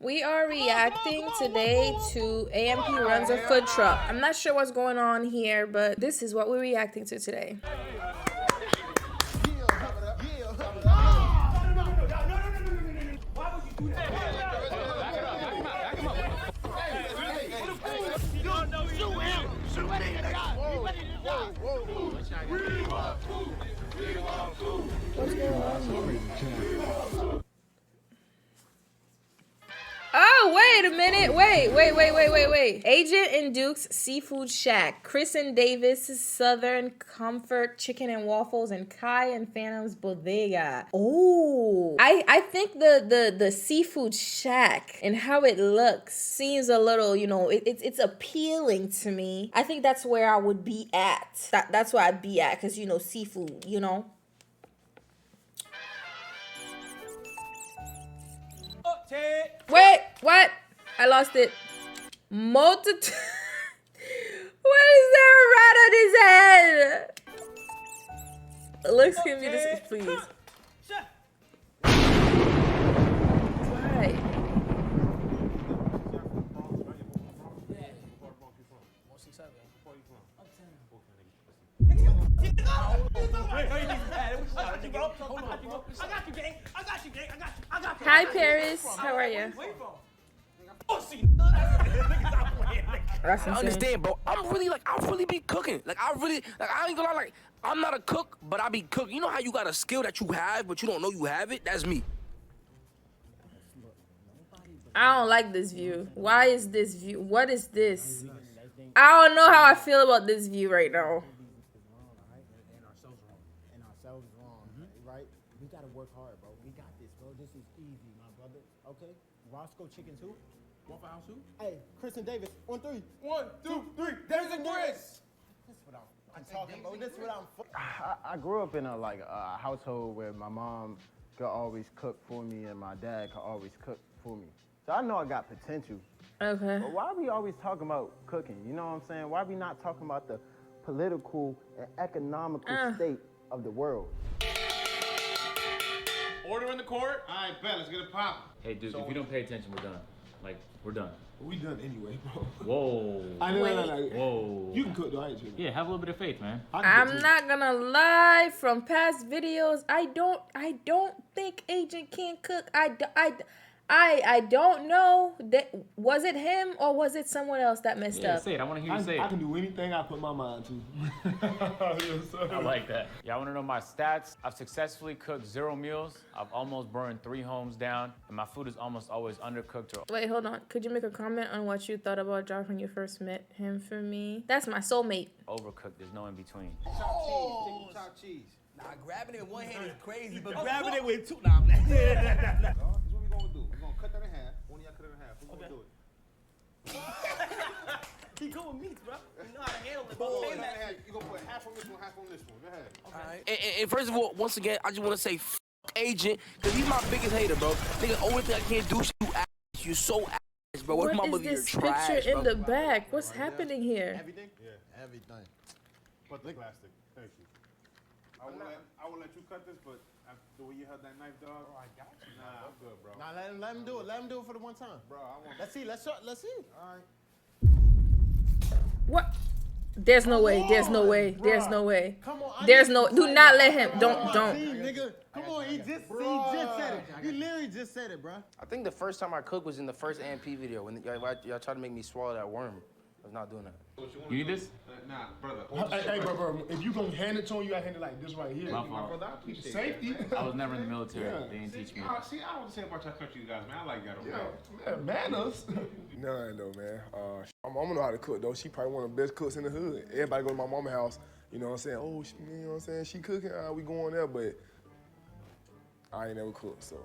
We are reacting today to AMP runs a food truck. I'm not sure what's going on here, but this is what we're reacting to today. What's going on here? Oh, wait a minute. Wait. Agent and Duke's Seafood Shack. Chris and Davis' Southern Comfort Chicken and Waffles, and Kai and Phantom's Bodega. Oh, I think the Seafood Shack and how it looks seems a little, you know, it's appealing to me. I think that's where I would be at. That's where I'd be at, because, you know, seafood, you know. Wait, what? I lost it. Multitude. What is there a rat on his head? Looks, give me this, please. Why? Hi, Paris. How are you? That's insane. I understand, bro. I really be cooking. I ain't gonna lie, I'm not a cook, but I be cooking. You know how you got a skill that you have, but you don't know you have it? That's me. I don't like this view. Why is this view? What is this? I don't know how I feel about this view right now. Right? We gotta work hard, bro. We got this, bro. This is easy, my brother. Okay? Roscoe chicken too. Waffle House too. Hey, Chris and Davis, on three. 1, 2, 3. Davis and Chris. That's what I'm talking about. That's what I grew up in a household where my mom could always cook for me and my dad could always cook for me. So I know I got potential. Okay. But why are we always talking about cooking? You know what I'm saying? Why are we not talking about the political and economical state of the world? Order in the court. All right, bet. Let's get it poppin'. Hey, Duke, if you don't pay attention, we're done. Like, we're done. We done anyway, bro. Whoa. I know. Whoa. You can cook, though. I ain't tripping. Yeah, have a little bit of faith, man. I'm not gonna lie. From past videos, I don't think Agent can cook. I don't know. Was it him or was it someone else that messed up? Say it. I want to hear you say it. I can do anything I put my mind to. I like that. Y'all want to know my stats? I've successfully cooked 0 meals. I've almost burned 3 homes down. And my food is almost always undercooked or... Wait, hold on. Could you make a comment on what you thought about Josh when you first met him for me? That's my soulmate. overcooked. There's no in between. Oh. Chopped cheese. Nah, grabbing it with one hand is crazy, but grabbing it with two, This is what we gonna do. We're gonna cut that in half. One of y'all cut it in half. We're gonna do it. He go with meats, bro. You know how to handle it. You're gonna put half on this one, half on this one. Go ahead. Okay. And first of all, once again, I just want to say f Agent, because he's my biggest hater, bro. Nigga, only thing I can't do is you ass. You so ass, bro. What is this trash, picture bro. in the back? What's happening here? Everything? Yeah, everything. But the plastic. Thank you. I will let you cut this, but the way you held that knife, dog. Oh, I got you. Nah, I'm good, bro. Nah, let him do it. Let him do it for the one time. Bro, I want. Let's see. Let's see. All right. What? There's no way. There's no way. There's no way. Come on. There's no. Do not let him. Don't. Nigga, come on. He just said it. He literally just said it, bro. I think the first time I cooked was in the first AMP video when y'all tried to make me swallow that worm. I was not doing that. You need this? Nah, brother. Hey, bro, if you gonna hand it to him, you gotta hand it like this right here. My fault. Brother, I appreciate safety. I was never in the military. Yeah. They didn't teach me. See, I don't say about y'all country guys, man. I like y'all. Yeah, manners. None though, man. My mama know how to cook though. She probably one of the best cooks in the hood. Everybody go to my mama's house, you know what I'm saying? Oh, you know what I'm saying? She cooking, we going there, but I ain't never cooked, so.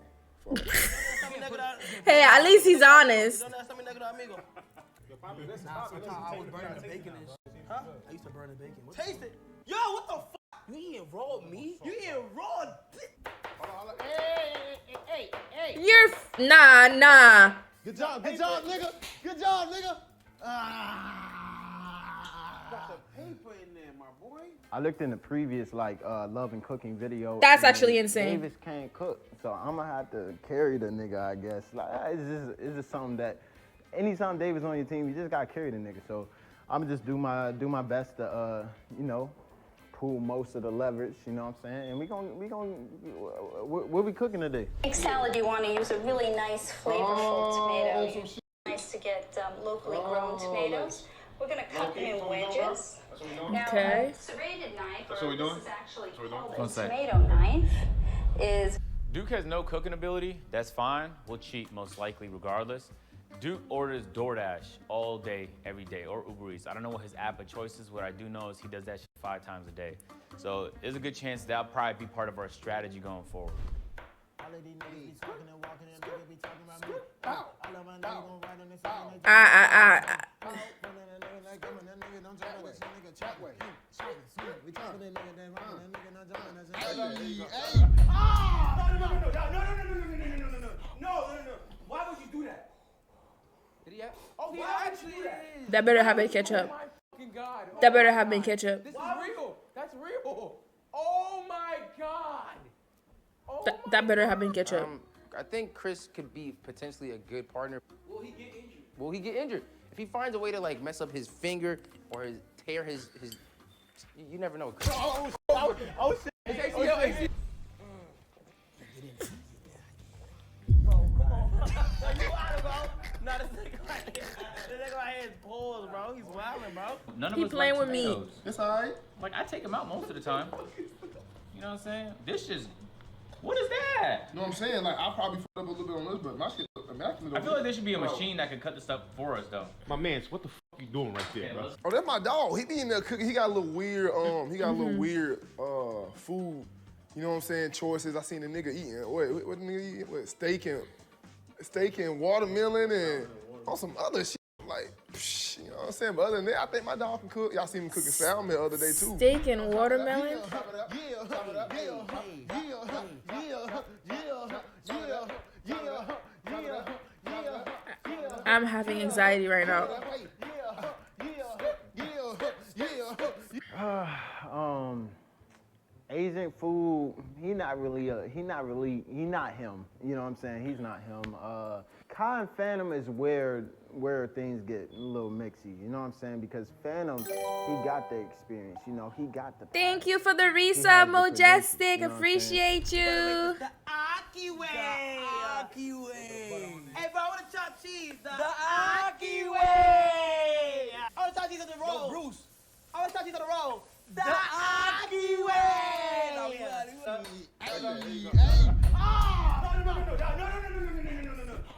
Hey, at least he's honest. I was burning the bacon and shit. Huh? I used to burn the bacon. Taste it. Yo, what the fuck? You eating raw meat? You eating raw dick? Hey. You're nah. Good job, nigga. Good job, nigga. Got the paper in there, my boy. I looked in the previous like love and cooking video. That's and actually insane. Davis can't cook, so I'm gonna have to carry the nigga, I guess. Like it's just something that anytime Davis on your team, you just gotta carry the nigga. So I'm gonna just do my best to you know, pull most of the leverage. You know what I'm saying? And what we cooking today? Egg salad, you want to use a really nice, flavorful tomato. Nice to get locally grown tomatoes. We're gonna cut them in wedges. Now, Okay. a serrated knife, what or we doing? this is actually That's what we called One a sec. tomato knife, is Duke has no cooking ability. That's fine. We'll cheat most likely regardless. Duke orders DoorDash all day, every day, or Uber Eats. I don't know what his app of choice is. What I do know is he does that shit 5 times a day. So there's a good chance that'll probably be part of our strategy going forward. Why would you do that? Did he have? Oh, he actually did that. That better have been ketchup. Fucking God. That better have been ketchup. This is real. That's real. Oh my God. Oh That better have been ketchup. I think Chris could be potentially a good partner. Will he get injured? Will he get injured? If he finds a way to like mess up his finger or tear his you never know. None of He us playing like with me. tomatoes. It's all right. Like, I take them out most of the time. You know what I'm saying? This just, what is that? You know what I'm saying? Like, I probably fucked up a little bit on this, but my shit look immaculate. I feel like there should be a machine that can cut the stuff for us, though. My man, what the fuck you doing right there, bro? Oh, that's my dog. He be in there cooking. He got a little weird, food, you know what I'm saying, choices. I seen the nigga eating. What the nigga eating? What, steak and watermelon and on some other shit. Like, psh, you know what I'm saying? But other than that, I think my dog can cook. Y'all seen him cooking salmon the other day, too. Steak and watermelon? I'm having anxiety right now. Asian food, he not him. You know what I'm saying? He's not him. Kai and Phantom is where things get a little mixy. You know what I'm saying? Because Phantom, he got the experience. You know, he got the. Thank you for the He resub, has the Majestic. credentials, you know what I'm Appreciate you. The Aki way. Hey, bro, I want to chop cheese. The Aki way. I want to chop cheese on the roll. Yo, Bruce. I want to chop cheese on the roll. The Aki way.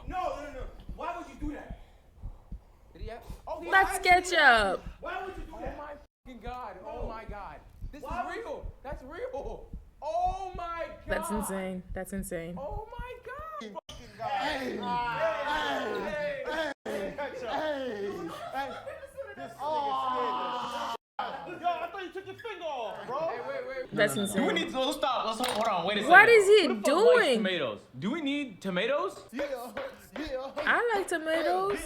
No. Why would you do that? Did he have? Oh, he Let's ketchup. Why would you do that? Oh my fucking God. Oh my God. This is real. That's real. Oh my God. That's insane. That's insane. Oh my God. Yo, I thought you took your finger off, bro. That's insane. We need to, let's stop. Let's hold on. Wait a second. What is he Who the fuck likes doing? tomatoes? Do we need tomatoes? I like tomatoes.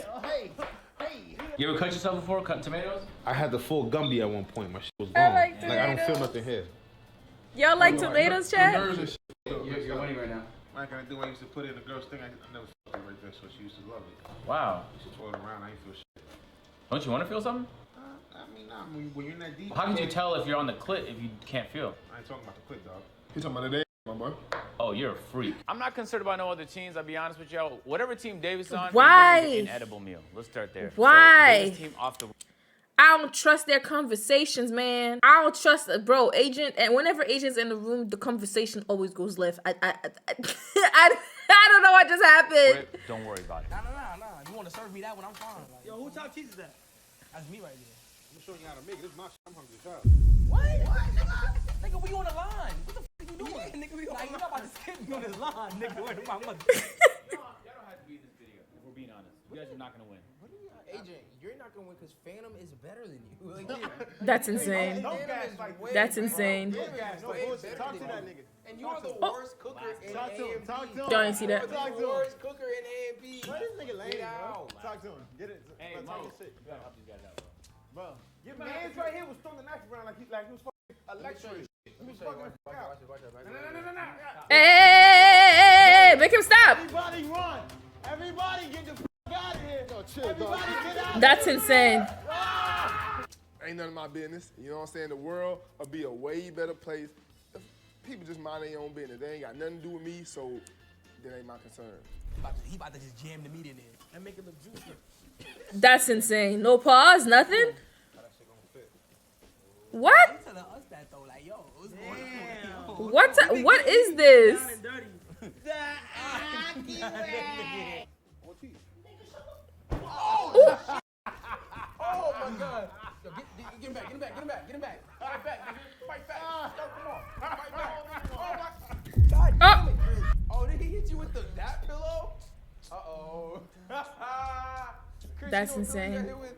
You ever cut yourself before? Cut tomatoes? I had the full Gumby at one point. My shit was I gone. like I don't feel tomatoes. nothing here. Y'all like tomatoes, chat? You're winning right now. Like I do, I used to put it in the girl's thing. I never fucked it right there, so she used to love it. Wow. She used to twirl it around. I ain't feel shit. Don't you want to feel something? When you're in that deep. How can you tell if you're on the clit if you can't feel? I ain't talking about the clit, dog. You talking about today, my boy? Oh, you're a freak. I'm not concerned about no other teams. I'll be honest with y'all. Whatever team Davis is on, Why? he's an inedible meal. Let's start there. Why? So, Davis team off the. I don't trust their conversations, man. I don't trust, bro. Agent, and whenever agent's in the room, the conversation always goes left. I don't know what just happened. Wait, don't worry about it. Nah. You want to serve me that when I'm fine. Like, yo, who chopped cheese is that? That's me right there. I'm showing you how to make it. This is my shit. I'm hungry as hell. What? Nigga, we on the line. What the f*** you doing? Yeah, nigga, we on the line. You're not about to skip me on this line, nigga. Where my mother? Y'all don't have to be in this video, if we're being honest. You guys are not going to win. Agent, you're not gonna win because Phantom is better than you. Like, That's insane. That's insane. Talk to that nigga. and you are the worst cooker in A&P. Don't you see that? You are the worst cooker in A&P. Bro, this nigga lame, Get bro. out. Talk to him. Get it. Hey, Talk Mo, your shit. you gotta help these guys out, bro. Bro. Your man's right here was throwing the knife around like he was fucking electric. Let me show you. Watch it. Hey, make him stop. Everybody run. Everybody get the fuck out of here. Yo, chill, Everybody dog. get out. That's insane. Ain't none of my business. You know what I'm saying? The world will be a way better place if people just mind their own business. They ain't got nothing to do with me, so that ain't my concern. He about to just jam the meat in there and make it look juicy. That's insane. No pause, nothing. What? He's telling us that though, like, yo, what's going on? What is this? Down and dirty. Oh my God. Yo, get him back. Get him back. Fight back, nigga. Fight back. Yo, come on. Fight back. Oh my God damn it. Oh, did he hit you with that pillow? Uh-oh. Chris, That's you know what insane. you got hit with?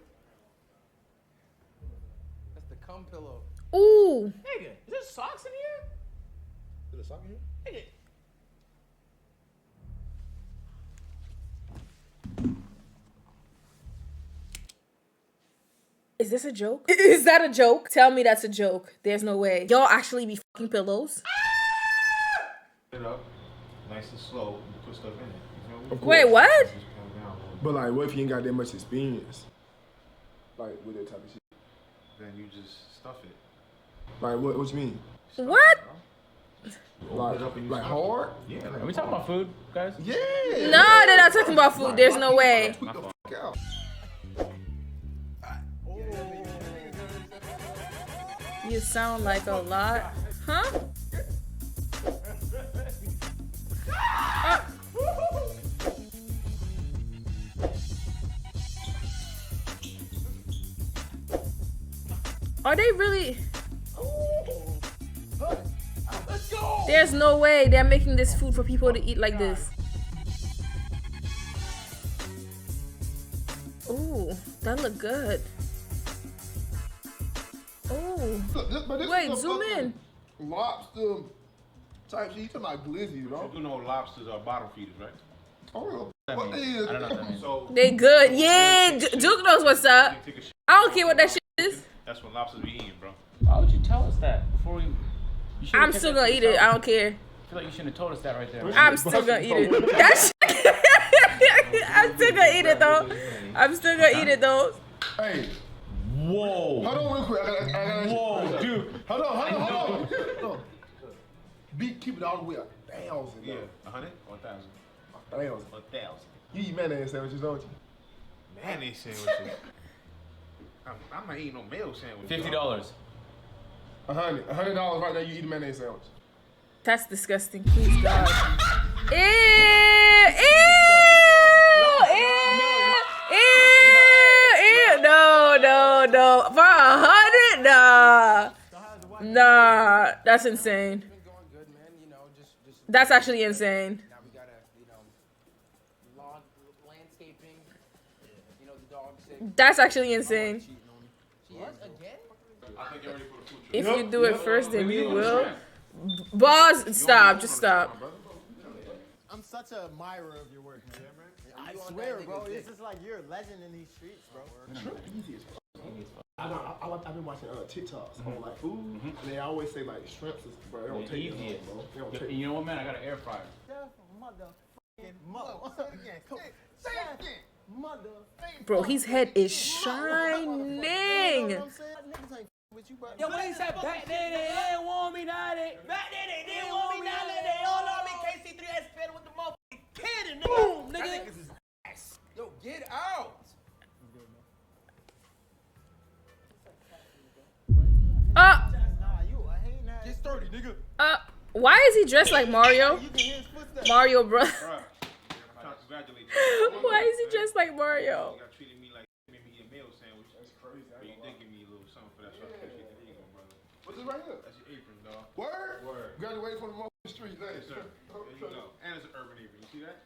That's the cum pillow. Ooh. Nigga, is there socks in here? Is there a sock in here? Nigga. Is this a joke? Is that a joke? Tell me that's a joke. There's no way. Y'all actually be fucking pillows? It up, nice and slow, and put stuff in it. You feel me? Of course. Wait, what? Just calm down a little But like, what if you ain't got that much experience? Like, with that type of shit. bit. Then you just stuff it. Like, what you mean? What? Like, like hard? Yeah. Are we talking about food, guys? Yeah. No, they're not talking about food. There's no way. Tweak the fuck out. You sound like a lot. Huh? Are they really? Let's go. There's no way they're making this food for people to eat like this. Ooh, that look good. Ooh. But this Wait, is a zoom fucking in. Lobster type shit. You talking about glizzy, you know? You know lobsters are bottom feeders, right? Oh, That what means? they is? I don't know what that means. So They good. Yeah, Duke knows what's up. you take a shit, I don't care what that shit is. that's when lobsters be eating, bro. Why would you tell us that before we? You should've I'm kept still that gonna to eat it. yourself. I don't care. I feel like you shouldn't have told us that right there. I'm still gonna eat it. That shit. I'm still gonna eat it though. I'm still gonna eat it though. Hey, Whoa. hold on real quick. I gotta Whoa, dude. Hold on. Keep it all the way 1,000. Yeah, 100 or 1,000. 1,000. 1,000. You eat mayonnaise sandwiches, don't you? Mayonnaise sandwiches. I'm not eating no mayo sandwich. $50. $100 right now. You eat a mayonnaise sandwich. That's disgusting. Please God. Ew! Ew! Ew! No. For 100? Nah. That's insane. Been going good, man. You know, just. That's actually insane. Now we gotta, lawn landscaping. You know, the dog's sick. That's actually insane. Cheating on me. She is again. I think you're ready for the food truck. If you do it first, then you will. Boss, stop. Just stop. I'm such an admirer of your work, man. I swear, bro. This is like you're a legend in these streets, bro. I've been watching TikToks on like food, and they always say like shrimps, bro. They don't take Easy. it, bro. They don't take You know what, man? I got an air fryer. Bro, his head is shining. Yo, when he said back then they didn't want me, now they. Back then they didn't want me, now they all on me. KC3S better with the motherfucking cannon, nigga. Boom, nigga. Yo, get out. Get sturdy, nigga. Why is he dressed like Mario? Mario, bro. Bruh, I'm trying to congratulate you. Why is he dressed like Mario? You got treated me like made me eat a mayo sandwich. That's crazy. But you did give me a little something for that. So I appreciate that. There you go, brother. What's this right here? That's your apron, dog. Word? Word. Graduated from the motherfucking street. Yes, sir. There you go. And it's an urban apron. You see that?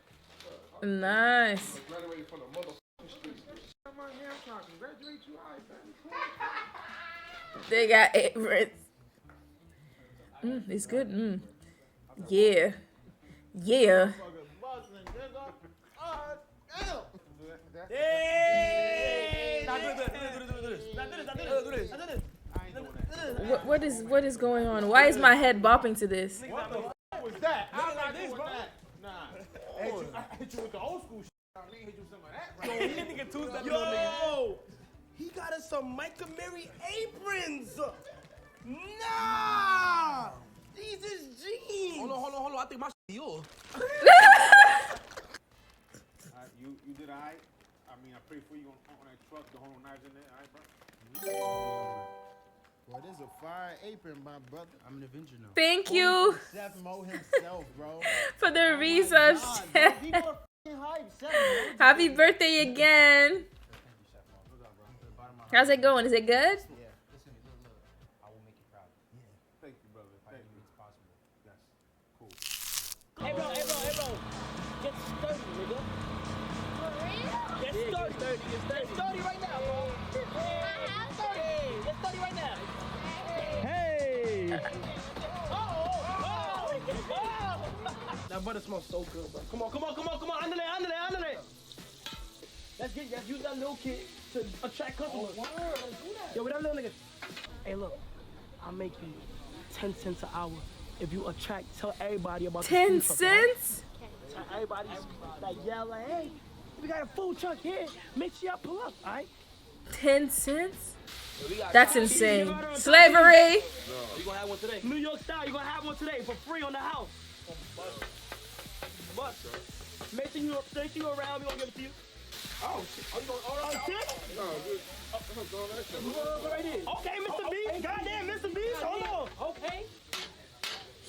Nice. Graduated from the motherfucking street. Come on here. I'm trying to congratulate you. All right, baby. They got aprons. It's good. Yeah. Yeah. Hey! Now do this. Now do this. What is going on? Why is my head bopping to this? What the fuck was that? I like this, bro. Nah. I hit you with the old school shit. I mean, hit you with some of that, right? Yo, he got us some Micah Mary aprons. Nah, these is jeans. Hold on. I think my shit yours. You did all right. I mean, I pray for you on that truck, the whole knives in there, all right, bro? Boy, this is a fire apron, my brother. I'm an Avenger now. Thank you Chef Mo himself, bro. for the resub. Happy birthday again. How's it going? Is it good? Yeah. Listen, look. I will make you proud. Yeah. Thank you, brother. Thank you. It's possible. Yes. Cool. Hey, bro. Get sturdy, nigga. Get sturdy. Get sturdy right now, bro. Hey, get sturdy right now. Hey. Oh. That butter smells so good, bro. Come on. Under there. Let's use that little kid to attract customers. Yo, with that little nigga. Hey, look. I'll make you 10 cents an hour if you tell everybody about 10 cents? Tell everybody like yell like, hey, we got a food truck here. Make sure y'all pull up, all right? 10 cents? That's insane. Slavery. You gonna have one today? New York style, you gonna have one today for free on the house. But make sure you around, we gonna give it to you. Oh, shit. Are you gonna order on tip? No, good. Right here. Okay, Mr. B. Goddamn, Mr. B. Hold on. Okay.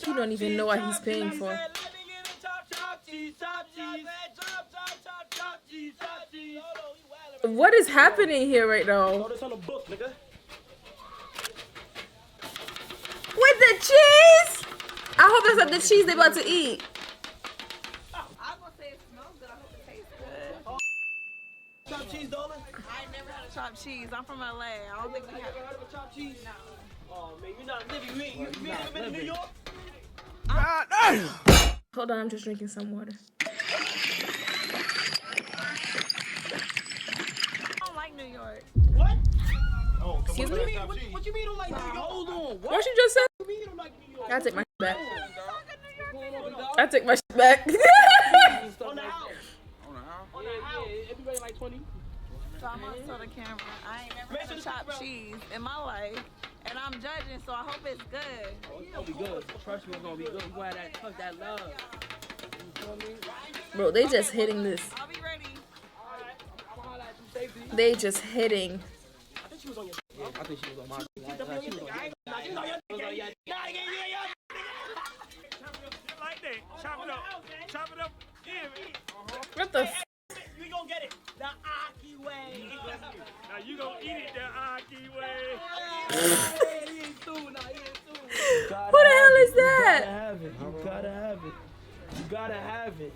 You don't even know what he's paying for. What is happening here right now? Oh, this on the book, nigga. With the cheese? I hope that's not the cheese they about to eat. I'm gonna say it smells good. I hope it tastes good. Chopped cheese, darling? I ain't never had a chopped cheese. I'm from LA. I don't think we have. Never heard of a chopped cheese? No. Oh man, you're not living. You ain't never been to New York? Hold on, I'm just drinking some water. I don't like New York. What? Oh, Excuse me? What you mean you don't like New York? Hold on. What? What you just said? You mean you don't like New York? I take my shit back. I take my shit back. On the house. On the house. Everybody like 20. So I'm gonna tell the camera. I ain't never had a chopped cheese in my life. And I'm judging, so I hope it's good. It's gonna be good. Trust me, it's gonna be good. We're gonna have that touch, that love. You feel me? Bro, they just hitting this. I'll be ready. Alright. I'm gonna holler at you safety. They just hitting. I think she was on your. I think she was on my. She definitely on your thing. I ain't. Nah, she was on your thing. Nah, like that. Chop it up. Chop it up. What the f? You gonna get it the Aki way. Now you gonna eat it the Aki way. He ain't through. Nah, he ain't through. Who the hell is that? You gotta have it. You gotta have it.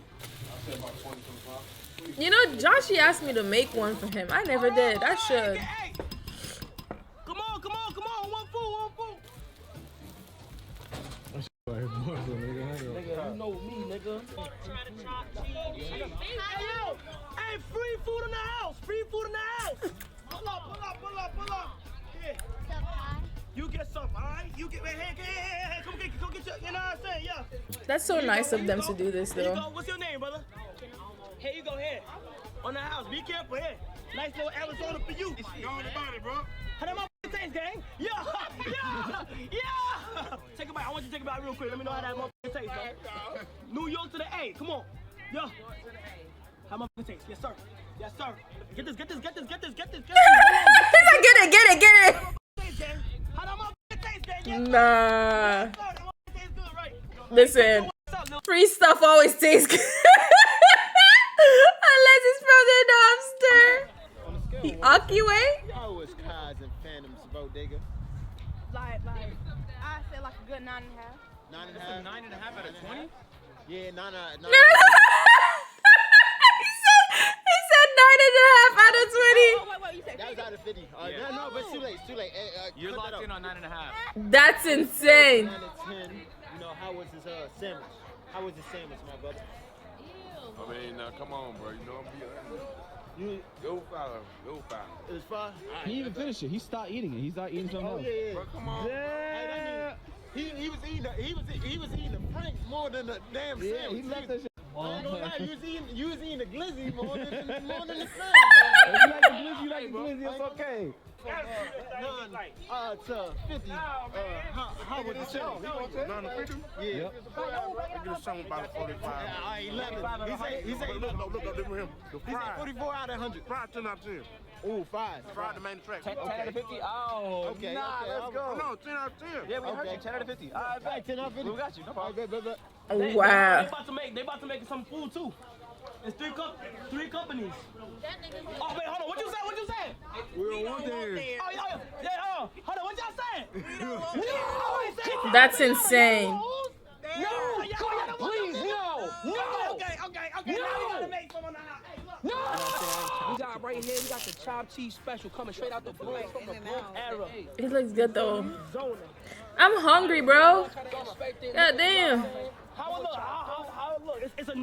You know, Joshy asked me to make one for him. I never did. I should. Hey. Come on. One food. Nigga, you know me, nigga. Hey, yo. Hey, free food in the house. Pull up. Here. You get some, all right? You get, hey, come get your, you know what I'm saying? Yeah. That's so nice of them to do this, Here you though. go. What's your name, brother? Here you go, here. On the house. Be careful, here. Nice little Arizona for you. Go on about it, bro. How that motherfucker taste, gang? Yeah. Take a bite. I want you to take a bite real quick. Let me know how that motherfucker tastes, bro. New York to the A. Come on. Yeah. How motherfucker taste? Yes, sir. Get this. Get it. How that motherfucker taste, gang? Nah. That motherfucker tastes good, right? Listen, free stuff always tastes good. Unless it's from the dumpster. The Aki way? Oh, it's cars and phantoms, bodega. Like, I say like a good 9.5. 9.5. 9.5 out of 20? Yeah, 9. He said 9.5 out of 20. Wait, you said That was out of 50. Yeah. No, but it's too late. You're cut that locked in out. on 9.5. That's insane. 9 to 10. You know, how was his sandwich? How was his sandwich, my brother? I mean, come on, bro. You know I'm be Go fire. It's 5. He didn't even finish it. He stopped eating it. He started eating something else. Yeah. Bro, come on. Hey, he was eating the Franks more than the damn Yeah, sandwich. he left that shit. I ain't gonna lie, you was eating the glizzy more than the If sandwich. you like the glizzy, it's okay. None to 50. How would you say? 9 to 50? Yeah. Yep. I get a something about 45. 11. He said Look up for him. The he said fried. 44 out of 100. Fried 10 out of 10. Ooh, 5. Fried the main track. 10 out of 50? Oh, Okay, nah, okay, let's I'm- go. No, 10 out of 10. Yeah, we heard Okay. you. 10 out of 50. All right, Right, 10 out of 50. we got you. No problem. Bet. Wow. They about to make some food too. It's three companies. Oh wait, hold on. What you say? We don't want that. Oh yeah. Hold on. What y'all saying? That's insane. Please, no. Okay. Now we gotta make some on the house. Hey, look. No. We got right here. We got the chopped cheese special coming straight out the Bronx from the Bronx era. It looks good though. I'm hungry, bro. God damn. How it look? It's a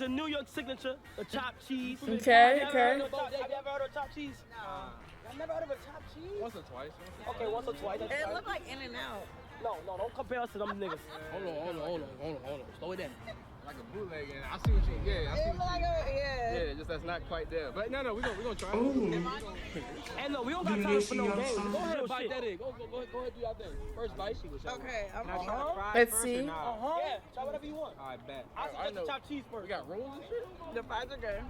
New York signature. The chopped cheese. Okay. Have you ever heard of chopped cheese? No. I've never heard of a chopped cheese. Once or twice. Okay, once or twice. It looked like In-N-Out. No, don't compare us to them niggas. Hold on. Slow it down. Like a bootleg, and I see what you. Yeah, I see. It looked like Yeah, just that's not quite there. But no, we gonna try. And no, we don't got time for no games. Go ahead, bite that in. Go ahead, do your thing. First bite. Okay, I'm Let's see. Yeah, try whatever you want. All right, bet. I know. Chopped cheese first. We got rolls and shit. The fries are good.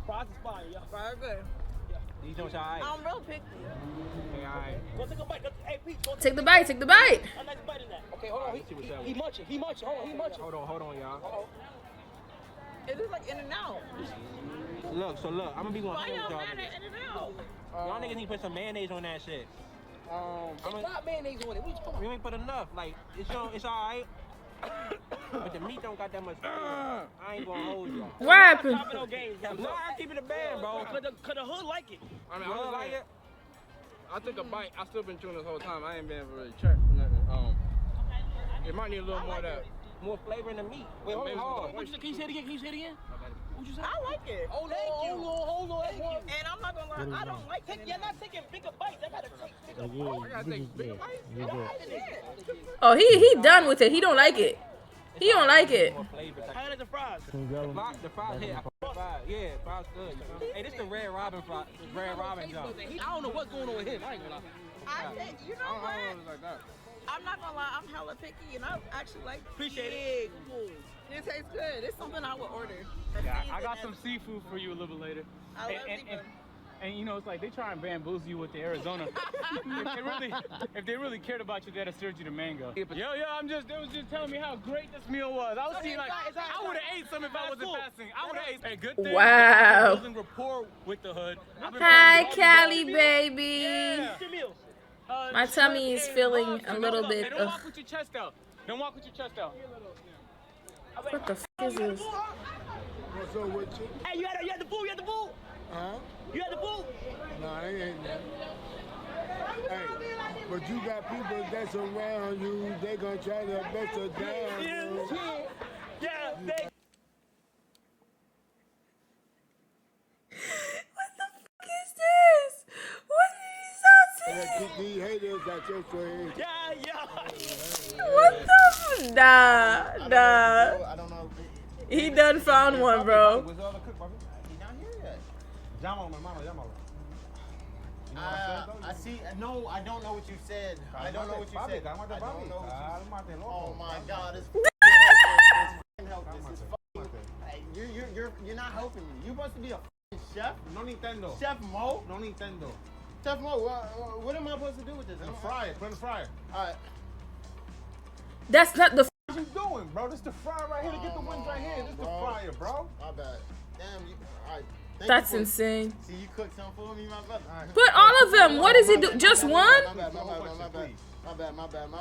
Fries is fire, yeah. Fries are good. These don't try. I'm real picky. Okay, all right. Go take a bite. Hey, Pete, go Take the bite. a nice bite in that. Okay, hold on. He munching. Hold on, y'all. It looks like In-N-Out. Look, I'm gonna be going Why to y'all y'all. mad at In-N-Out? Y'all niggas need to put some mayonnaise on that shit. It's not mayonnaise on it. We ain't put enough. Like, it's alright. But the meat don't got that much flavor. I ain't gonna hold y'all. What happened? No games. No, I keep it a band, bro. Cause the hood like it. I mean, I like it. I took a bite. I still been chewing this whole time. I ain't been able to really check nothing. It might need a little more of that. More flavor in the meat. Wait, hold on. Can you say it again? What you say? I like it. Hold on. And I'm not gonna lie, I don't like it. You're not taking bigger bites. I gotta take bigger bites. I gotta take bigger bites. Oh, he done with it. He don't like it. He don't like it. More flavor. How like the fries? The fries hit. Yeah, fries good. Hey, this the Red Robin fry. The Red Robin job. I don't know what's going on with him. I ain't gonna lie. I think, you know I what? don't know like that. I'm not gonna lie, I'm hella picky and I actually like Appreciate big food. It tastes good. It's something I would order. Yeah, I got some seafood for you a little bit later. I love and, seafood. and you know, it's like they try and bamboozle you with the Arizona. if they really cared about you, they'd have served you the mango. They was just telling me how great this meal was. I was seeing like, I would have ate some if I wasn't fasting. I would have ate. Hey, good thing. Wow. Building rapport with the hood. Hi, Callie, baby. Yeah. My tummy is feeling a little bit. Don't walk with your chest out. Don't walk with your chest out. What the f is this? What's up with you? Hey, you had the food? Huh? You had the food? Nah, they ain't that. Hey, but you got people that's around you, they gonna try their best to down you. Yeah, they. What the f is this? What did he say? These haters got your face. Yeah. What the f? Nah. I don't know. He done found one, bro. Where's all the cook, Bobby? He not here yet. Llama, my mama, llama. You know what I'm saying? I see. No, I don't know what you said. I don't know what you said. I don't know what you said. Oh my God, it's helpless. It's you're not helping me. You're supposed to be a chef. No Nintendo. Chef Mo. No Nintendo. Chef Mo. What am I supposed to do with this? In the fryer. Put in the fryer. All right. That's not the. What you doing, bro? This the fryer right here to get the wings right here. This the fryer, bro. My bad. Damn you. All right. That's insane. See, you cooked something for me, my brother. Put all of them. What does he do? Just one? My bad.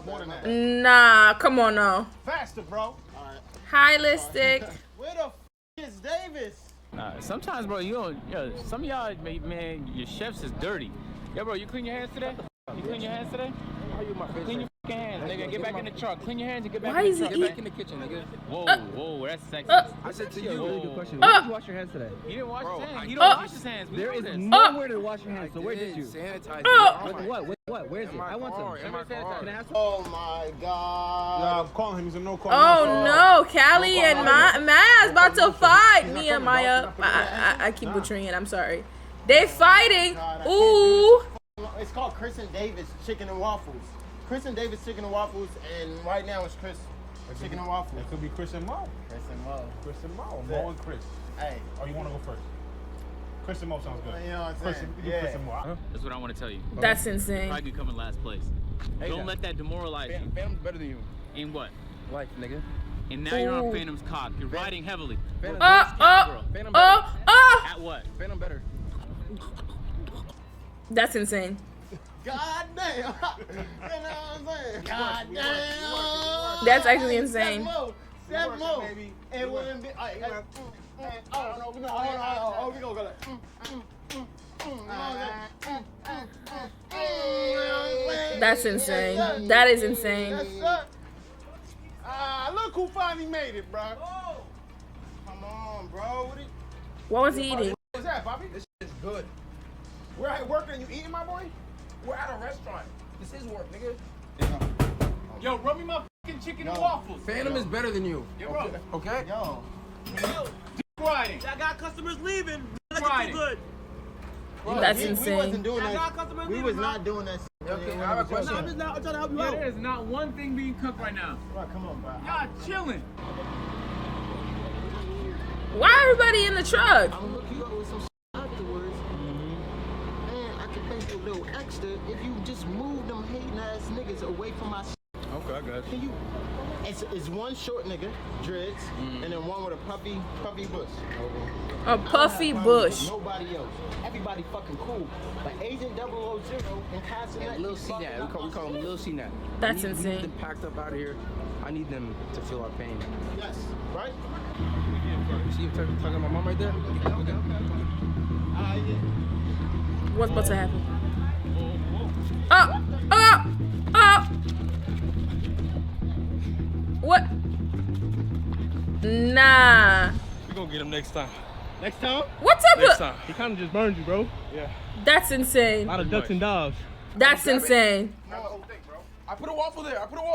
More than that. Nah, come on now. Faster, bro. All right. High lipstick. Where the f is Davis? Sometimes, bro, some of y'all, man, your chefs is dirty. Yo, bro, you clean your hands today? You clean your hands today? you my face. Clean your fucking hands, nigga. Get back in the truck. Clean your hands and get back Why in is the he truck. Get back in the kitchen, nigga. Whoa, that's sexy. I said to you. Really good question. Where did you wash your hands today? He didn't wash his hands. He Oh. don't wash his hands. We There know is this. nowhere to wash your hands. So where did you? Sanitize. With what? With what? Where is it? I want some. In my car. Can I have some? Oh my God. Yeah, I'm calling him. He's a no call. Oh no, Callie and Maya's about to fight. Me and Maya. I keep butchering it. I'm sorry. They fighting. Ooh. It's called Chris and Davis Chicken and Waffles. Chris and Davis Chicken and Waffles, and right now it's Chris Chicken and Waffles. It could be Chris and Mo. Chris and Mo. Chris and Mo. Mo and Chris. Hey. Oh, you want to go first? Chris and Mo sounds good. You know what I'm Chris, saying? we do Chris and Mo. That's what I want to tell you. That's insane. Probably could come in last place. Don't let that demoralize you. Phantom's better than you. In what? Life, nigga. And now you're on Phantom's cock. You're riding heavily. Phantom At what? Phantom better. That's insane. God damn. You know what I'm saying? God damn. That's actually insane. Step Mo. It wouldn't be. Oh, no, hold on. Oh, we gonna go like. That's insane. That is insane. Look who finally made it, bro. Come on, bro. What was he eating? What was that, Bobby? This shit is good. We're at work and you eating, my boy? We're at a restaurant. This is work, nigga. Yo, rub me my fucking chicken and waffles. Phantom is better than you. Yo, bro. Okay? Yo. Riding. I got customers leaving. Riding. Good. That's We insane. wasn't doing I got that. customers We leaving, was bro. not doing that. Okay, I have a question. I'm trying to help you Yeah, out. there's not one thing being cooked right now. Bro, come on, bro. Y'all chilling. Why everybody in the truck? I'm gonna hook you up with some afterwards. And I can pay you a little extra if you just move them hating ass niggas away from my Okay, I got you. Can you? It's one short nigga, dreads, and then one with a puffy bush. A puffy bush. Nobody else. Everybody fucking cool. But Agent 000 and Cassidy. Lil C-Nat. We call him Lil C-Nat. That's We need insane. them packed up out of here. I need them to feel our pain. Yes, right? You see him talking to my mom right there? Okay. What's about to happen? What? Nah. We're gonna get him next time. Next time? What's up? Next time. He kind of just burned you, bro. Yeah. That's insane. A lot of ducks and doves. That's insane. I put a waffle there. I put it in a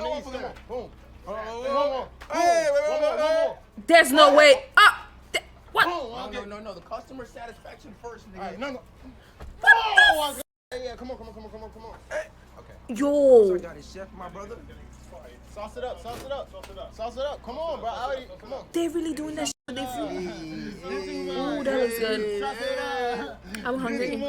waffle there. Boom. Hey, wait. There's no way. What? No. The customer satisfaction first, nigga. Right, no. Oh, my God. Yeah, come on. Hey. Okay. Yo. I got his chef, my brother. Sauce it up. Come on, bro. Come on. They really doing that shit with their food. Ooh, that looks good. I'm hungry.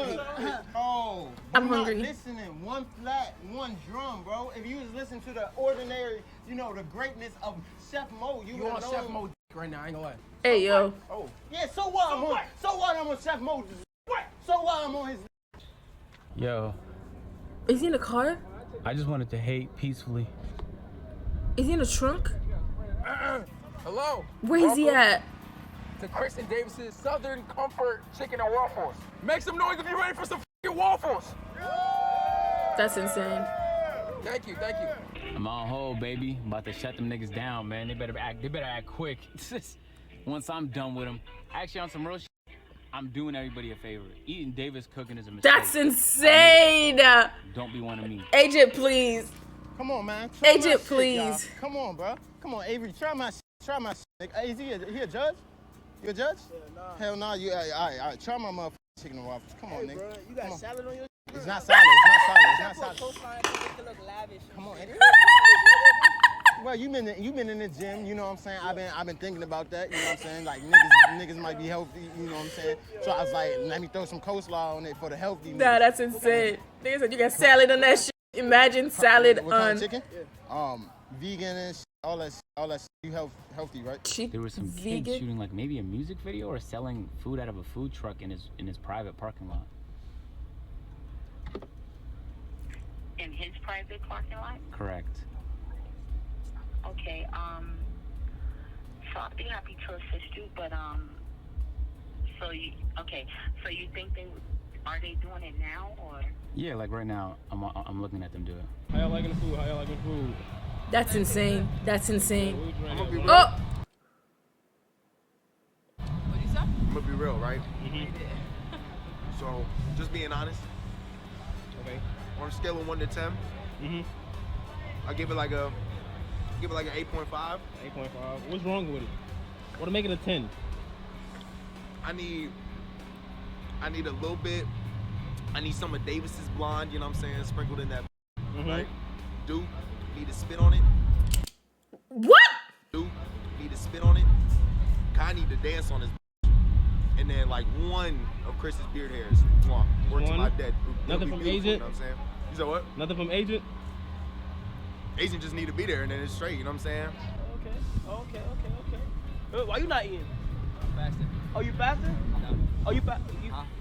Oh, I'm not hungry. listening. One flat, one drum, bro. If you was listening to the ordinary, the greatness of Chef Mo, you on would know. Chef Mo dick right now, I ain't gonna lie. Hey, yo. Oh. Yeah, so what? I'm on Chef Mo. What? So what? I'm on his. Yo, Is he in the car? I just wanted to hate peacefully. Is he in the trunk? Hello. Where is he at? To Chris and Davis's Southern Comfort Chicken and Waffles. Make some noise if you're ready for some f***ing waffles. That's insane. Thank you. I'm on hold, baby. I'm about to shut them niggas down, man. They better act quick. Once I'm done with them. Actually, on some real shit, I'm doing everybody a favor. Eating Davis cooking is a mistake. That's insane. Don't be one of me. Agent, please. Come on, man. Try Agent, my shit, please. y'all. Come on, bro. Come on, Avery. Try my shit. Is he a judge? You a judge? Yeah, nah. Hell nah. You all right. Try my motherfucking chicken and waffles. Come on, nigga. Bro, you got salad on your It's not salad. Come on, Eddie. Well, you been in the gym, you know what I'm saying? I've been thinking about that, you know what I'm saying? Like niggas might be healthy, you know what I'm saying? So I was like, let me throw some coleslaw on it for the healthy niggas. Nah, that's insane. Nigga said you got salad on that shit. Imagine salad What kind on of chicken? Vegan and shit, all that shit. You healthy, right? There was some kid shooting like maybe a music video or selling food out of a food truck in his private parking lot. In his private parking lot? Correct. Okay, so I'll be happy to assist you, but, so you think they, Are they doing it now or? Yeah, like right now, I'm looking at them do it. How y'all liking the food? How y'all liking the food? That's insane. That's insane. Oh! What'd you say? I'm gonna be real, right? So, just being honest. Okay. On a scale of 1 to 10, I give it like an 8.5. 8.5. What's wrong with it? What'll make it a 10? I need a little bit. I need some of Davis's blonde, you know what I'm saying, sprinkled in that, right? Duke, need to spit on it. What? Duke, need to spit on it. Kai need to dance on his. And then like one of Chris's beard hairs. Work to my dead. Nothing from Agent? You know what I'm saying? You said what? Nothing from Agent? Agent just need to be there and then it's straight, you know what I'm saying? Okay. Why you not eating? I'm fasting. Oh, you fasting? No. Oh, you fasting?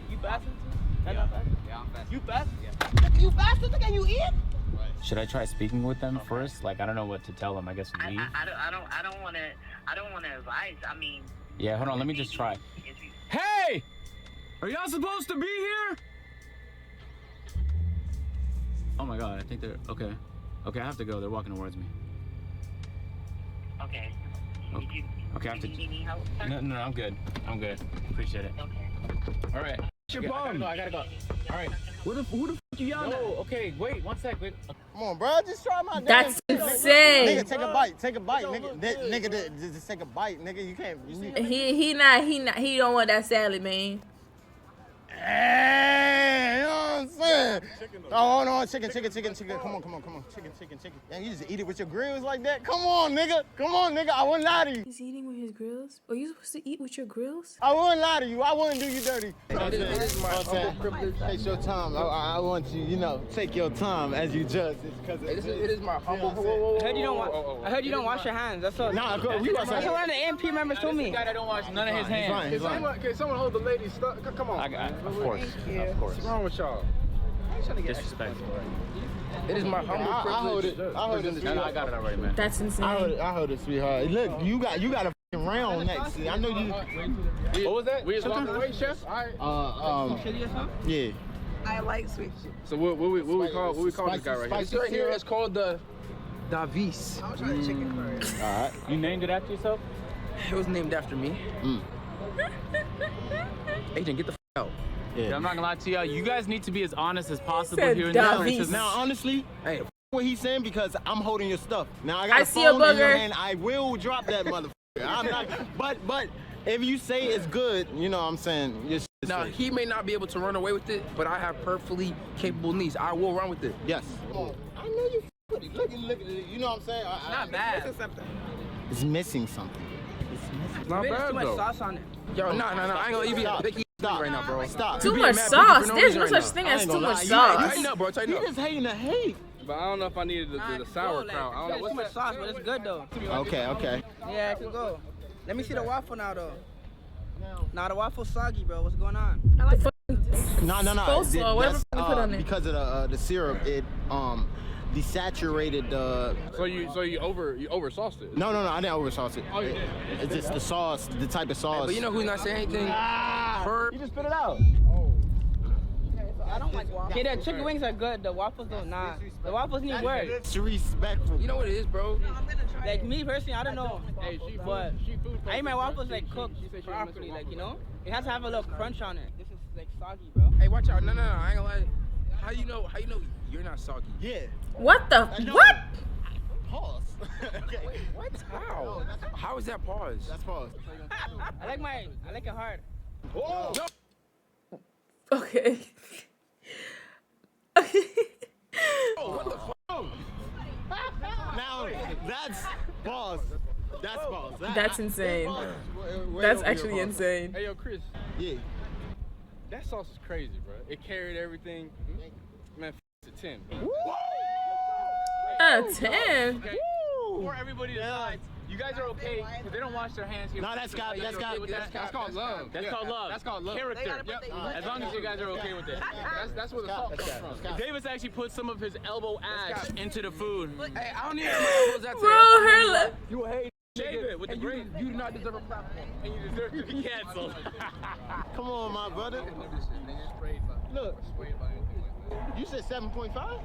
You fasting too? Yeah, I'm fasting. You fasting? Yeah. You fasting? Can you eat? Should I try speaking with them first? Like, I don't know what to tell them. I guess leave. I don't want to advise. I mean. Yeah, hold on. Let me just try. Hey! Are y'all supposed to be here? Oh my God, I think they're okay. Okay, I have to go. They're walking towards me. Okay. Okay, I have to. Do you need help? No, I'm good. Appreciate it. Okay. All right. Your bum. I gotta go. All right. Who the fuck you yelling at? Okay, wait, 1 sec. Wait. Come on, bro. Just try my That's damn insane. Nigga, take a bite. Nigga, just take a bite, nigga. You can't. He don't want that salad, man. Hey, you know what I'm saying? Oh, no, chicken. Come on. Chicken. And you just eat it with your grills like that? Come on, nigga. I wouldn't lie to you. He's eating with his grills? Are you supposed to eat with your grills? I wouldn't lie to you. I wouldn't do you dirty. It is my humble privilege. Take your time. I want you, take your time as you judge this. It is my humble privilege. I heard you don't wash your hands. That's all. Nah, we wash our That's hands. one of the AMP members told me. Guy that don't wash none of his hands. Can someone hold the lady's stuff? Come on. Of course. What's wrong with y'all? Disrespectful. It is my humble privilege. I hold it. No, I got it already, man. That's insane. I hold it, sweetheart. Look, you got a f***ing round next. I know you. What was that? We just walking away, chef? Yeah. I like sweet. So what we call this guy right here? This right here is called the Davis. I'm trying to chicken first. All right. You named it after yourself? It was named after me. Agent, get the f out. Yeah, I'm not gonna lie to y'all. You guys need to be as honest as possible Said here in the Davis. comments. Now, honestly, hey, what he's saying because I'm holding your stuff. Now I got I a see a phone in your booger. hand. I will drop that motherfucker. I'm not. But if you say it's good, you know what I'm saying. Now he may not be able to run away with it, but I have perfectly capable knees. I will run with it. Yes. I know you with it. Look at it. You know what I'm saying? Not bad. It's missing something. Not There's bad too much though. sauce on it. Yo, no. I ain't gonna even Stop. picky right now, bro. Stop. Too being much mad sauce. for no There's reason no right such now. thing I as ain't too gonna much lie. sauce. Tighten up, bro. Tighten You up. just hating the hate. But I don't know if I needed the sauerkraut. I don't know There's what's too much sauce, but it's good though. Okay. Yeah, it can go. Let me see the waffle now though. Nah, the waffle's soggy, bro. What's going on? No. That's, Coleslaw, whatever you put on it. because of the syrup, it desaturated the. So you over sauced it. No, I didn't oversauce it. Oh, you did. It's just the sauce, the type of sauce. But you know who's not saying anything? Herb. You just spit it out. I don't like waffles. Yeah, the chicken wings are good. The waffles don't. Nah, the waffles need work. Disrespectful. You know what it is, bro? Like me personally, I don't know, Hey, but food. I eat my waffles like cooked properly. Like it has to have a little crunch on it. This is like soggy, bro. Hey, watch out. No. I ain't gonna lie. How you know you're not soggy? Yeah. What the? What? Pause. Okay. Wait, what? How? How is that pause? That's pause. I like it hard. Oh. Okay. What the fuck? Now that's pause. That's pause. That's insane. That's actually insane. Hey, yo, Chris. Yeah. That sauce is crazy, bro. It carried everything. Man, it's a 10. 10. Okay. Before everybody decides, you guys are okay because they don't wash their hands here. No, that's called love. That's called love. That's called love. That's called love. Character. Yep. As long as you guys are okay with it. That's where the salt comes from. Davis actually put some of his elbow ash into the food. Hey, I don't need my elbows. That's Bro, her You a hate. Shave it with the grade. You do not deserve a platform, and you deserve to be canceled. Come on, my brother. Look, you said 7.5?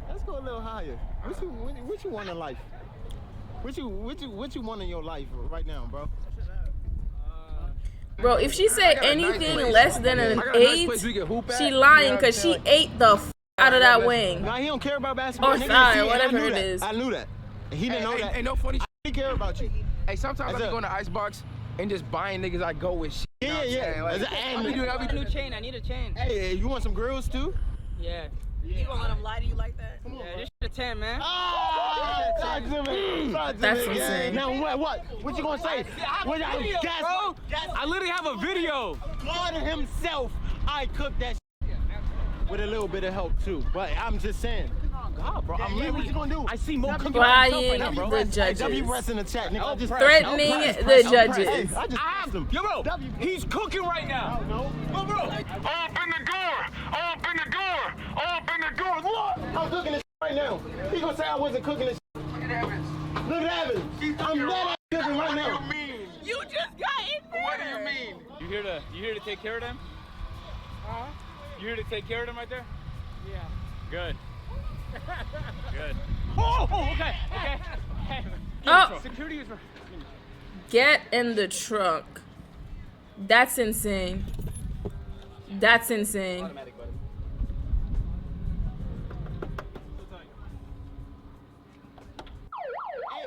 Let's go a little higher. What you want in life? What you want in your life right now, bro? Bro, if she said anything less than an 8, she lying because she ate the out of that wing. Nah, he don't care about basketball. Or thigh, whatever it is. I knew that. He didn't know that. Ain't no funny shit. He care about you. Hey, sometimes I be going to Icebox and just buying niggas I go with shit. Yeah. Like, I need a new chain. I need a chain. Hey, you want some grills too? Yeah. You gonna let him lie to you like that? Yeah, this shit a 10, man. Talk to me. That's insane. Now what you gonna say? I literally have a video. God himself, I cooked that shit with a little bit of help too. But I'm just saying. God, bro. What you gonna do? I see more cooking Flying right now, the judges. W rest in the chat, nigga. Threatening the judges. I just asked him. Yo, bro, he's cooking right now. Bro. Open the door! Open the door! Open the door! Look! I'm cooking this right now. He gonna say I wasn't cooking this. Look at Evans. Look at Evans. I'm not cooking right now. You just got in there. What do you mean? You here to take care of them? You here to take care of them right there? Yeah. Good. Good. Oh, okay. Oh, Security is. get in the trunk. That's insane. That's insane. Automatic, buddy. Hey,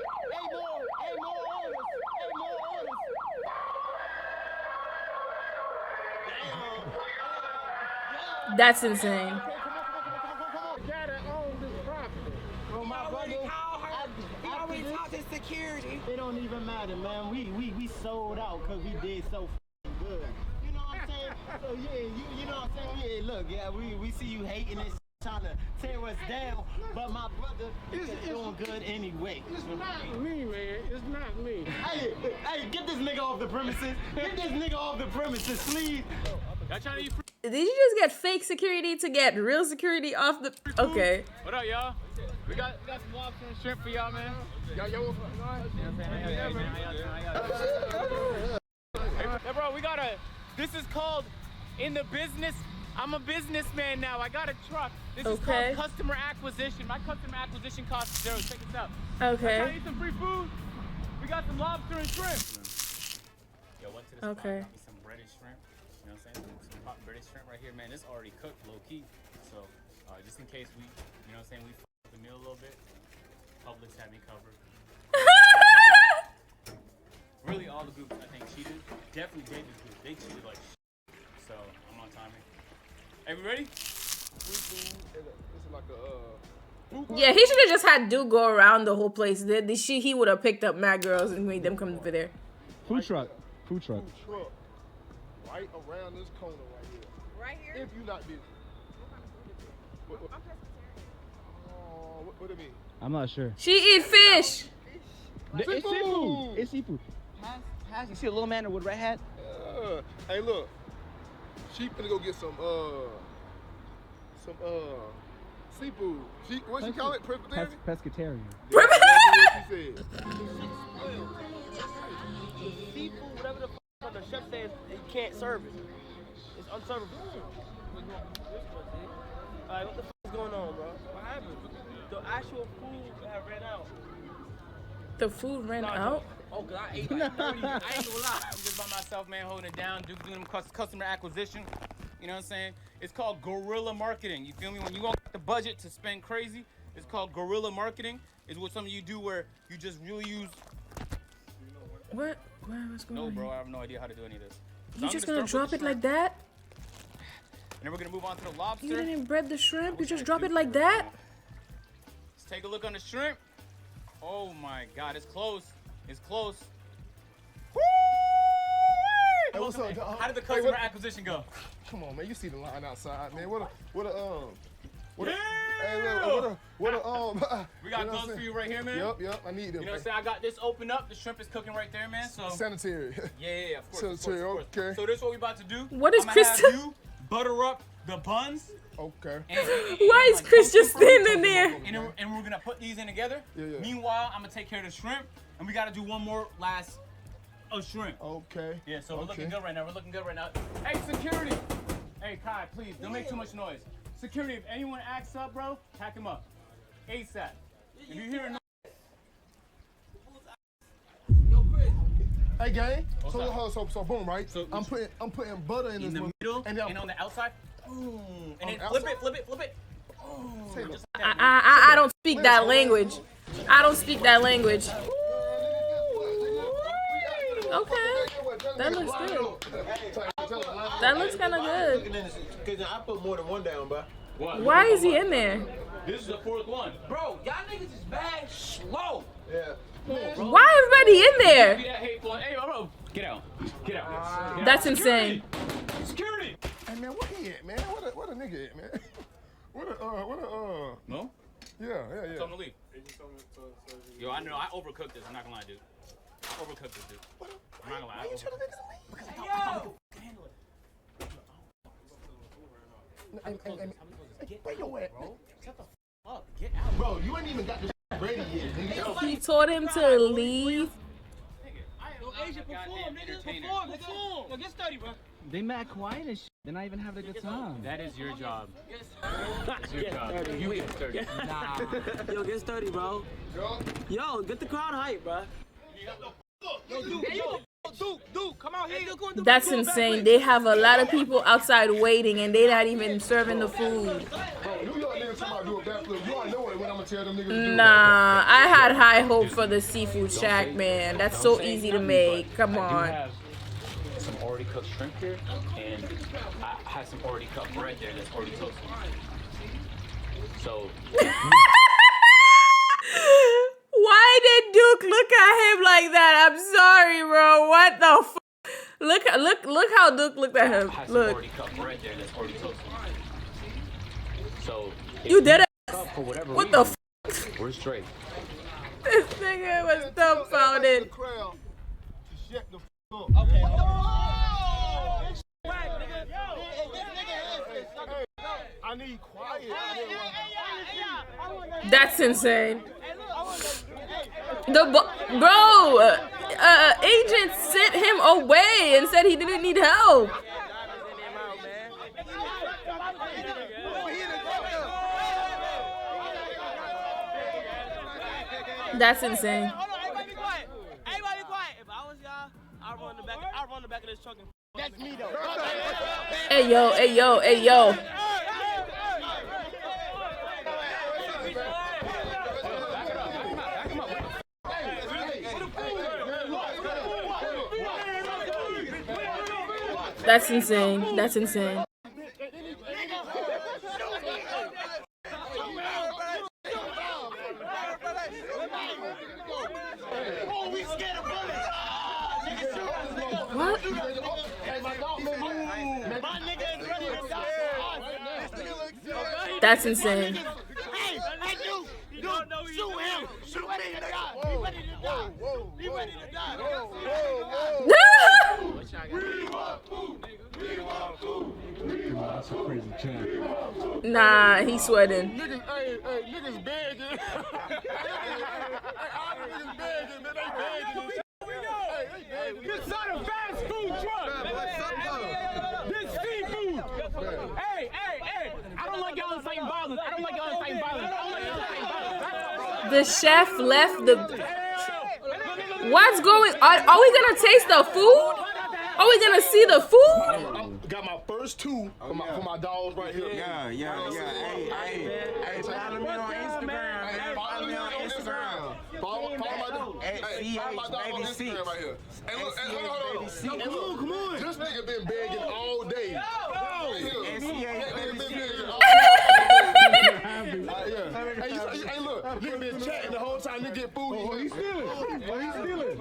more orders. That's insane. Come on. Gotta own this property. Bro, my brother, He already talked to security. it don't even matter, man. We sold out because we did so good. You know what I'm saying? So yeah, you know what I'm saying? Yeah, look, we see you hating this, trying to tear us down, but my brother is doing good anyway. It's not me, man. It's not me. Hey, get this nigga off the premises. Get this nigga off the premises, please. Y'all trying to eat free? Did you just get fake security to get real security off the... Okay. What up, y'all? We got some lobster and shrimp for y'all, man. Y'all Hey, bro, we got this is called In the Business. I'm a businessman now. I got a truck. This is called customer acquisition. My customer acquisition cost is 0. Check this out. Okay. Trying to eat some free food? We got some lobster and shrimp. Yo, went to this spot, got me some breaded shrimp. You know what I'm saying? Some hot breaded shrimp right here, man. This already cooked low key. So, just in case we, you know what I'm saying, we f the meal a little bit. Publix had me covered. Really, all the groups I think cheated. Definitely David's group. They cheated like shit. So I'm on timing. Hey, we ready? Yeah, he should have just had Duke go around the whole place. He would have picked up mad girls and made them come over there. Food truck. Right around this corner right here. Right here? If you not busy. What do you mean? I'm not sure. She eat fish. It's seafood. It's seafood. You see a little man with a red hat? Hey, look. She finna go get some seafood. What she call it? Presbyterian? Pescatarian. What she said. Seafood, whatever the fuck the chef says, you can't serve it. It's unservable. Alright, what the fuck is going on, bro? What happened? The actual food had ran out. The food ran out? Oh, God, I ate like 30. I ain't gonna lie. I'm just by myself, man, holding it down, doing customer acquisition. You know what I'm saying? It's called guerrilla marketing. You feel me? When you want the budget to spend crazy, it's called guerrilla marketing. It's what some of you do where you just really use... What? What's going on? No, bro, I have no idea how to do any of this. So You just gonna drop it like that? And then we're gonna move on to the lobster. You didn't bread the shrimp? You just drop it like that? Let's take a look on the shrimp. Oh my God, it's close. It's close. Woo! Hey, what's up, dog? How did the customer acquisition go? Come on, man. You see the line outside, man. What a We got gloves for you right here, man. Yep. I need them. You know what I'm saying? I got this open up. The shrimp is cooking right there, man. So sanitary. Yeah, of course. Sanitary, of course. okay. So this is what we about to do. What is I'm gonna Kristen? have you butter up the buns. Okay. Why is Chris just standing there? And we're gonna put these in together. Yeah. Meanwhile, I'm gonna take care of the shrimp, and we gotta do one more last shrimp. Okay. Yeah, so we're looking good right now. We're looking good right now. Hey, security. Hey, Kai, please don't make too much noise. Security, if anyone acts up, bro, pack him up. ASAP. If you hear a noise. Hey, gang. So boom, right? So I'm putting butter in the middle and on the outside. Boom. And then flip it. I don't speak that language. I don't speak that language. Okay. That looks good. That looks kind of good. I put more than one down, bro. Why is he in there? This is the fourth one. Bro, y'all niggas is bad slow. Yeah. Why everybody in there? Hey, bro, get out. Get out. That's insane. Security. Hey, man, what he at, man? What a nigga at, man? No? Yeah. Tell him to leave. Yo, I know, I overcooked this. I'm not gonna lie, dude. I overcooked this, dude. I'm not gonna lie. I overcooked this. Yo! Where you at, bro? Shut the up. Get out. Bro, you ain't even got this ready yet, nigga. He told him to leave. Yo, Asia, perform, nigga. Perform. Yo, get sturdy, bro. They mad quiet as shit. They're not even having a good time. That is your job. It's your job. You get sturdy. Nah. Yo, get sturdy, bro. Yo, get the crowd hype, bro. Yo, Duke, come out here. That's insane. They have a lot of people outside waiting and they're not even serving the food. Nah, I had high hope for the seafood shack, man. That's so easy to make. Come on. I do have some already cooked shrimp here, and I have some already cooked bread there that's already toasted. So. Why did Duke look at him like that? I'm sorry, bro. What the f? Look how Duke looked at him. Look. Already cooked bread there that's already toasted. So. You did it. What the f? We're straight. This nigga was dumbfounded. Okay. I need quiet. That's insane. Agent sent him away and said he didn't need help. That's insane. Hold on, everybody be quiet. Everybody be quiet. If I was y'all, I'd run the back of this truck and that's me though. Hey yo. That's insane. That's insane. What? That's insane. Hey, dude, shoot him. Shoot him. He ready to die. He ready to die. That's a crazy champ. Nah, he's sweating. Niggas begging. Niggas begging, man. They begging. This is not a fast food truck. This seafood. Hey. I don't like y'all inciting violence. The chef left the. What's going? Are we gonna taste the food? Are we gonna see the food? Got my first two for my dogs right here. Yeah. Hey, follow me on Instagram. Follow me on Instagram. Follow my dog. Follow my dog on Instagram right here. Hey, look, hold on. Come on. This nigga been begging all day. Hey, look, nigga been chatting the whole time. Nigga get food. He's stealing.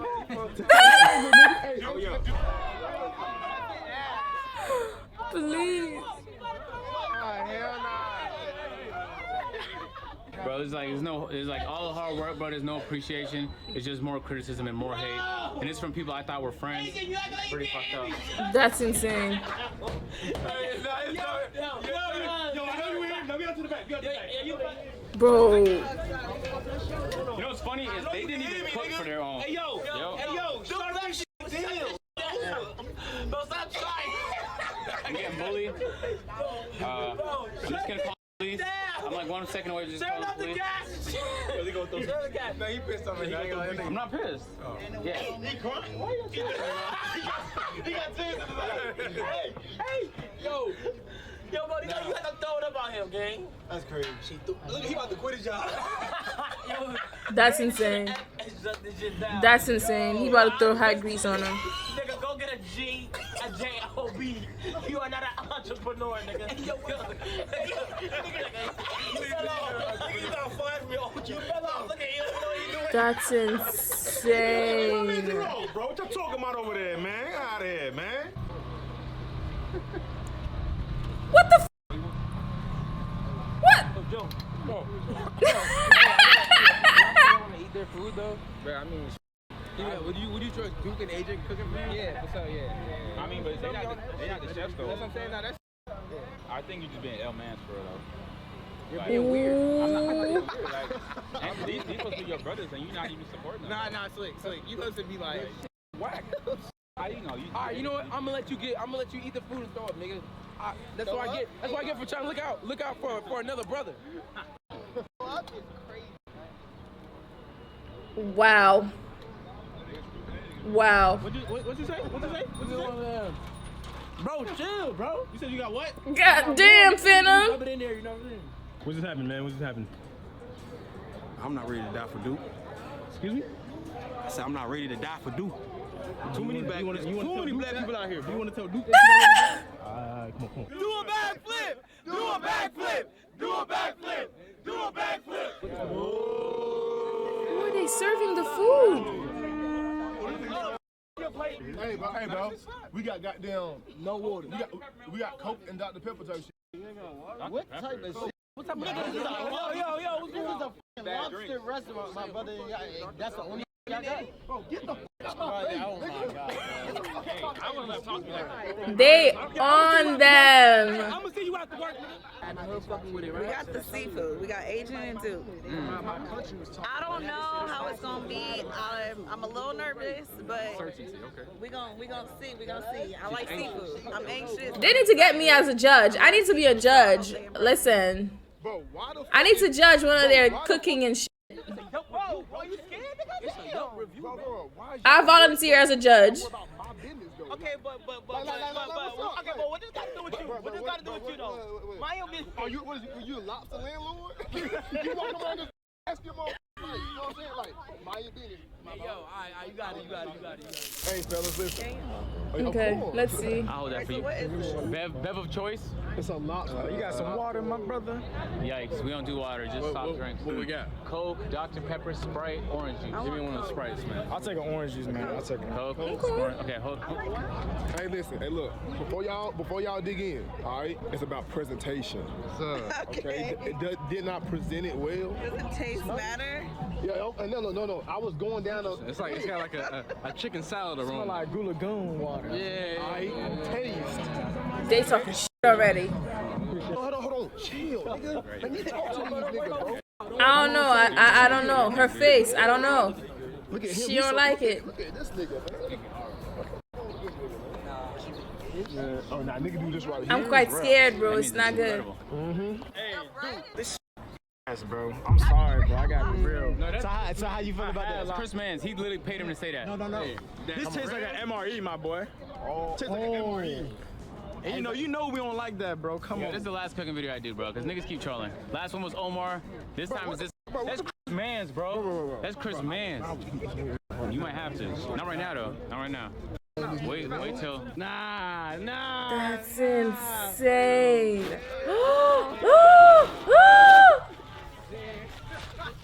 Please. Bro, it's like all the hard work, bro. There's no appreciation. It's just more criticism and more hate. And it's from people I thought were friends. Pretty fucked up. That's insane. Yo. Bro. You know what's funny is they didn't even cook for their own. Hey, yo. Stop that shit. Don't stop trying. I'm getting bullied. I'm just gonna call the police. I'm like 1 second away from just calling the police. Turn the gas. Man, he pissed on me. I'm not pissed. Yeah. He crying? Why you He got tears in his eyes. Hey, yo, buddy, you had to throw it up on him, gang. That's crazy. Look, he about to quit his job. That's insane. That's insane. He about to throw hot grease on him. Nigga, go get a J-O-B. You are not an entrepreneur, nigga. You got fired from your own. You fell off. Look at you. That's insane. Bro, what you talking about over there, man? Get out of here, man. What the f? What? Joe. Eat their food though? Bro, I mean, would you trust Duke and AJ cooking for you? Yeah, for sure, yeah. I mean, but they not the chefs though. That's what I'm saying. Now that's. I think you just being L Mans for it though. You're being weird. I'm not being weird. Like, and these supposed to be your brothers, and you not even supporting them. Nah, slick. You supposed to be like, whack. How you know? All right, you know what? I'm gonna let you eat the food and throw up, nigga. That's what I get. That's what I get for trying to look out for another brother. Wow. What you say? Bro, chill, bro. You said you got what? God damn, Phantom. Rub it in there, you know what I'm saying? What's just happening, man? What's just happening? I'm not ready to die for Duke. Excuse me? I said I'm not ready to die for Duke. Too many black people out here. You want to tell Duke? Come on. Do a backflip! Who are they serving the food? Hey, bro. We got goddamn no water. We got Coke and Dr. Pepper type shit. What type of shit? What type of Yo, this is a lobster restaurant, my brother. That's the only thing I got. Bro, get the fuck out. Oh my god. I wasn't talking like that. They on them. I'm gonna see you out the work, nigga. We got the seafood. We got Agent and Duke. I don't know how it's gonna be. I'm a little nervous, but we gonna see. I like seafood. I'm anxious. They need to get me as a judge. I need to be a judge. Listen. I need to judge when they're cooking and shit. Bro, you scared, nigga? It's a Yelp review, bro. I volunteer as a judge. Okay, but what this got to do with you? What this got to do with you, though? My own business. Are you a lobster landlord? You walk around just ask your mom, you know what I'm saying? Like, mind your business. Hey, yo, all right, you got it. Hey, fellas, listen. Okay, let's see. I'll hold that for you. Bev of choice? It's a lobster. You got some water, my brother? Yikes, we don't do water, just soft drinks. What we got? Coke, Dr. Pepper, Sprite, orange juice. Give me one of the Sprites, man. I'll take an orange juice, man. I'll take it. Coke, Sprite. Okay, hold. Hey, listen. Hey, look. Before y'all dig in, all right? It's about presentation. Okay. It did not present it well. Does it taste better? Yeah. No. I was going down. It's got like a chicken salad aroma. Smell like Goo Lagoon water. Yeah. All right. Taste. They talking shit already. Hold on. Chill, nigga. Let me talk to these niggas, bro. I don't know. I don't know. Her face. I don't know. Look at him. She don't like it. Look at this nigga, man. Oh, nah, nigga do this right here. I'm quite scared, bro. It's not good. Hey, dude, this bro. I'm sorry, bro. I got to be real. No, that's, So how you feel about that? That's Chris Mans. He literally paid him to say that. No. This tastes like an MRE, my boy. Tastes like an MRE. And you know we don't like that, bro. Come on. This is the last cooking video I do, bro, because niggas keep trolling. Last one was Omar. This time is this. That's Chris Mans, bro. That's Chris Mans. You might have to. Not right now, though. Not right now. Wait till. Nah. That's insane.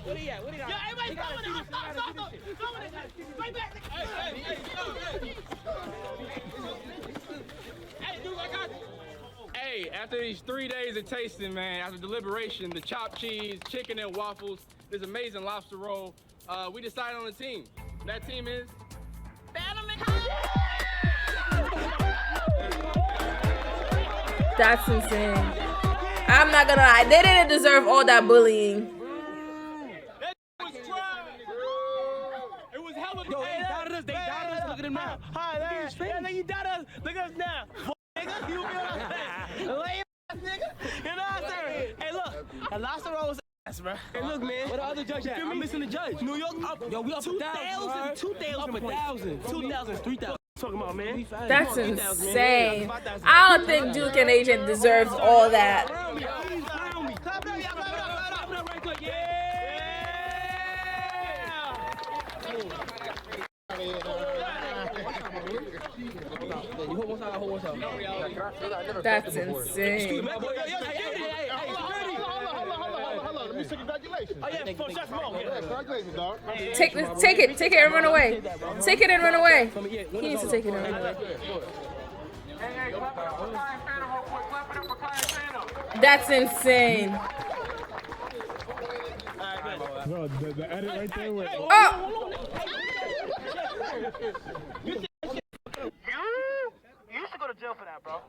What he at? Yo, everybody stop with it. Stop with it. Right back. Hey, dude, I got you. Hey, after these 3 days of tasting, man, after deliberation, the chopped cheese, chicken and waffles, this amazing lobster roll, we decided on a team. That team is Phantom and That's insane. I'm not gonna lie, they didn't deserve all that bullying. It was hella. Yo, they doubted us. They doubted us. Look at them now. Hi, man. Yeah, nigga, you doubted us. Look at us now. Nigga, you feel what I'm saying? Lame ass nigga. You know what I'm saying? Hey, look. A lobster roll was ass, bro. Hey, look, man. Where the other judge at? I'm missing the judge. New York up. Yo, we up 2,000. 2,000. Up 1,000. 2,000. 3,000. Talking about, man. That's insane. I don't think Duke and Agent deserves all that. That's insane. Let me say congratulations. Oh, yeah, for shots more. Congratulations, dog. Take it and run away. Take it and run away. He needs to take it and run away. That's insane. Bro, the edit right there was... Oh! You used to go to jail for that, bro.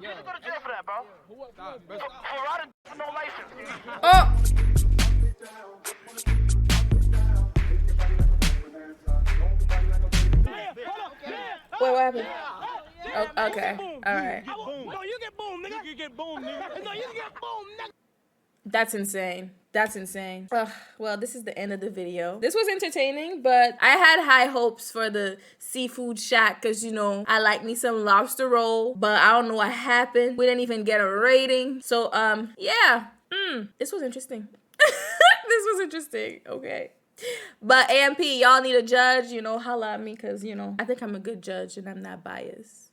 You used to go to jail for that, bro. For riding for no license. Oh! Wait, what happened? Oh, okay. All right. No, you get boom, nigga. You get boom, nigga. No, you get boom, nigga. That's insane. That's insane. Ugh, well, this is the end of the video. This was entertaining, but I had high hopes for the seafood shack because, you know, I like me some lobster roll, but I don't know what happened. We didn't even get a rating. So, yeah. This was interesting. This was interesting. Okay. But AMP, y'all need a judge, you know, holla at me because, you know, I think I'm a good judge and I'm not biased.